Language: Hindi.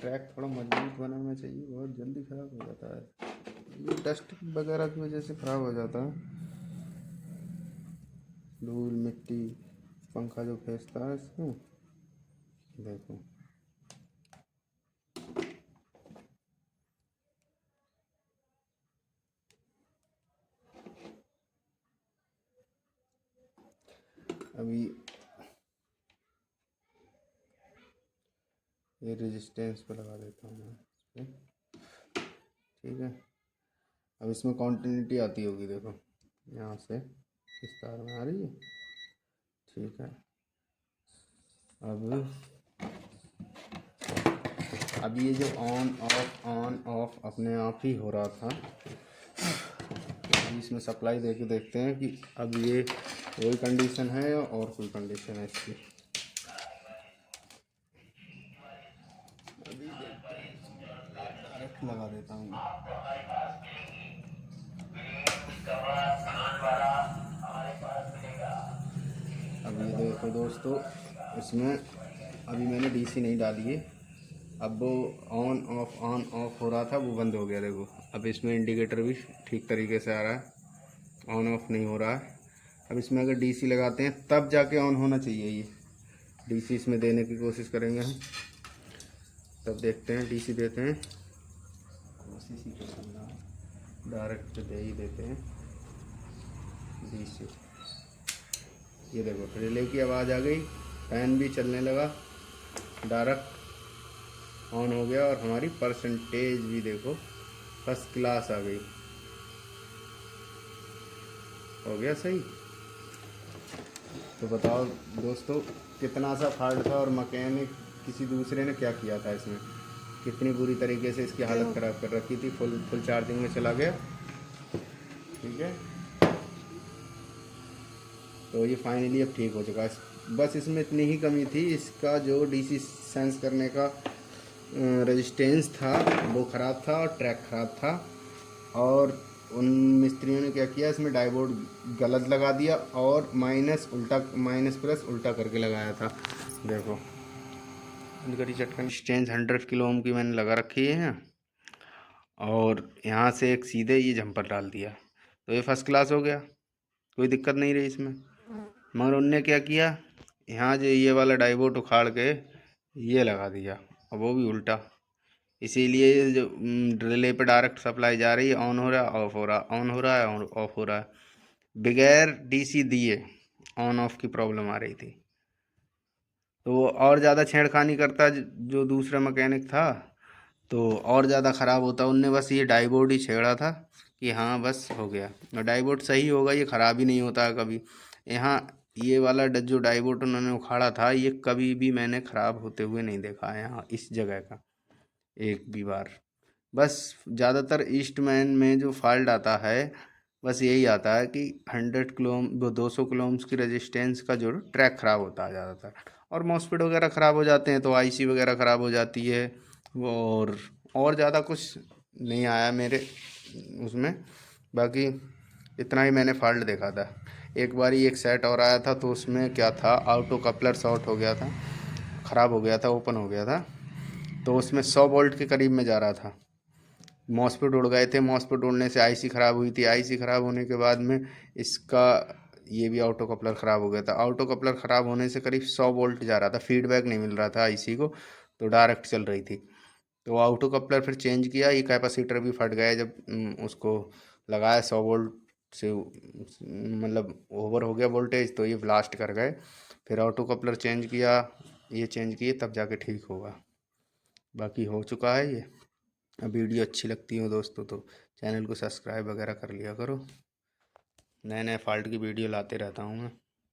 ट्रैक थोड़ा मजबूत बनाना चाहिए, बहुत जल्दी ख़राब हो जाता है। ये डस्ट वगैरह की वजह से ख़राब हो जाता है, धूल मिट्टी पंखा जो फेंसता है इसमें। देखो अभी ये रेजिस्टेंस पे लगा देता हूँ मैं इस पे, ठीक है। अब इसमें कॉन्टिन्यूटी आती होगी, देखो यहाँ से इस तार में आ रही है, ठीक है। अब ये जो ऑन ऑफ अपने आप ही हो रहा था, अभी इसमें सप्लाई दे के देखते हैं कि अब ये वही कंडीशन है या और कोई कंडीशन है इसकी। अभी देखते हैं, डायरेक्ट लगा देता हूँ। अब ये देखो दोस्तों, इसमें अभी मैंने डीसी नहीं डाली है, अब वो ऑन ऑफ हो रहा था, वो बंद हो गया। देखो अब इसमें इंडिकेटर भी ठीक तरीके से आ रहा है, ऑन ऑफ नहीं हो रहा है। अब इसमें अगर डीसी लगाते हैं तब जाके ऑन होना चाहिए। ये डीसी इसमें देने की कोशिश करेंगे हम, तब देखते हैं। डीसी देते हैं, कोशिश ही करना, डायरेक्ट दे ही देते हैं डीसी। ये देखो रिले की आवाज़ आ गई, फैन भी चलने लगा, डायरेक्ट ऑन हो गया, और हमारी परसेंटेज भी देखो फर्स्ट क्लास आ गई, हो गया सही। तो बताओ दोस्तों, कितना सा फॉल्ट था और मैकेनिक किसी दूसरे ने क्या किया था इसमें, कितनी बुरी तरीके से इसकी हालत ख़राब कर रखी थी। फुल चार्जिंग में चला गया, ठीक है। तो ये फाइनली अब ठीक हो चुका है। बस इसमें इतनी ही कमी थी, इसका जो डीसी सेंस करने का रेजिस्टेंस था वो ख़राब था और ट्रैक ख़राब था, और उन मिस्त्रियों ने क्या किया, इसमें डाइवोड गलत लगा दिया और माइनस प्लस उल्टा करके लगाया था। देखो इनका चटकन स्टेंज 100 किलो ओम की मैंने लगा रखी है, और यहाँ से एक सीधे ये जंपर डाल दिया, तो ये फर्स्ट क्लास हो गया, कोई दिक्कत नहीं रही इसमें। मगर उनने क्या किया, यहाँ जो ये वाला डाइवोड उखाड़ के ये लगा दिया, और वो भी उल्टा। इसीलिए जो रिले पे डायरेक्ट सप्लाई जा रही है, ऑन हो रहा है ऑफ हो रहा है, ऑन हो रहा है और ऑफ हो रहा है, बगैर डीसी दिए ऑन ऑफ की प्रॉब्लम आ रही थी। तो वो और ज़्यादा छेड़खानी करता जो दूसरा मैकेनिक था, तो और ज़्यादा ख़राब होता। उनने बस ये डाइवोड ही छेड़ा था कि हाँ बस हो गया, और डाइवोड सही होगा, ये ख़राब ही नहीं होता है कभी। यहाँ ये वाला जो डाइवोड उन्होंने उखाड़ा था, ये कभी भी मैंने ख़राब होते हुए नहीं देखा है यहाँ इस जगह का एक भी बार। बस ज़्यादातर ईस्टमैन में जो फॉल्ट आता है, बस यही आता है कि 100 किलो वो 200 किलो ओम्स की रेजिस्टेंस का जो ट्रैक ख़राब होता है ज़्यादातर, और मॉसफेट वगैरह ख़राब हो जाते हैं, तो आईसी वगैरह ख़राब हो जाती है। और ज़्यादा कुछ नहीं आया मेरे उसमें, बाकी इतना ही मैंने फॉल्ट देखा था। एक बारी एक सेट और आया था, तो उसमें क्या था, ऑटो कपलर शॉर्ट हो गया था, ख़राब हो गया था, ओपन हो गया था, तो उसमें 100 वोल्ट के करीब में जा रहा था। मॉसफेट उड़ गए थे, मॉसफेट उड़ने से आईसी ख़राब हुई थी, आईसी ख़राब होने के बाद में इसका ये भी ऑटो कपलर ख़राब हो गया था। ऑटो कपलर ख़राब होने से करीब 100 वोल्ट जा रहा था, फीडबैक नहीं मिल रहा था आईसी को, तो डायरेक्ट चल रही थी। तो ऑटो कपलर फिर चेंज किया, ये कैपेसिटर भी फट गया जब उसको लगाया 100 वोल्ट से, मतलब ओवर हो गया वोल्टेज, तो ये ब्लास्ट कर गए। फिर ऑटो कपलर चेंज किया, ये चेंज किए, तब जाके ठीक होगा। बाकी हो चुका है ये। वीडियो अच्छी लगती हो दोस्तों तो चैनल को सब्सक्राइब वगैरह कर लिया करो, नए नए फॉल्ट की वीडियो लाते रहता हूँ मैं।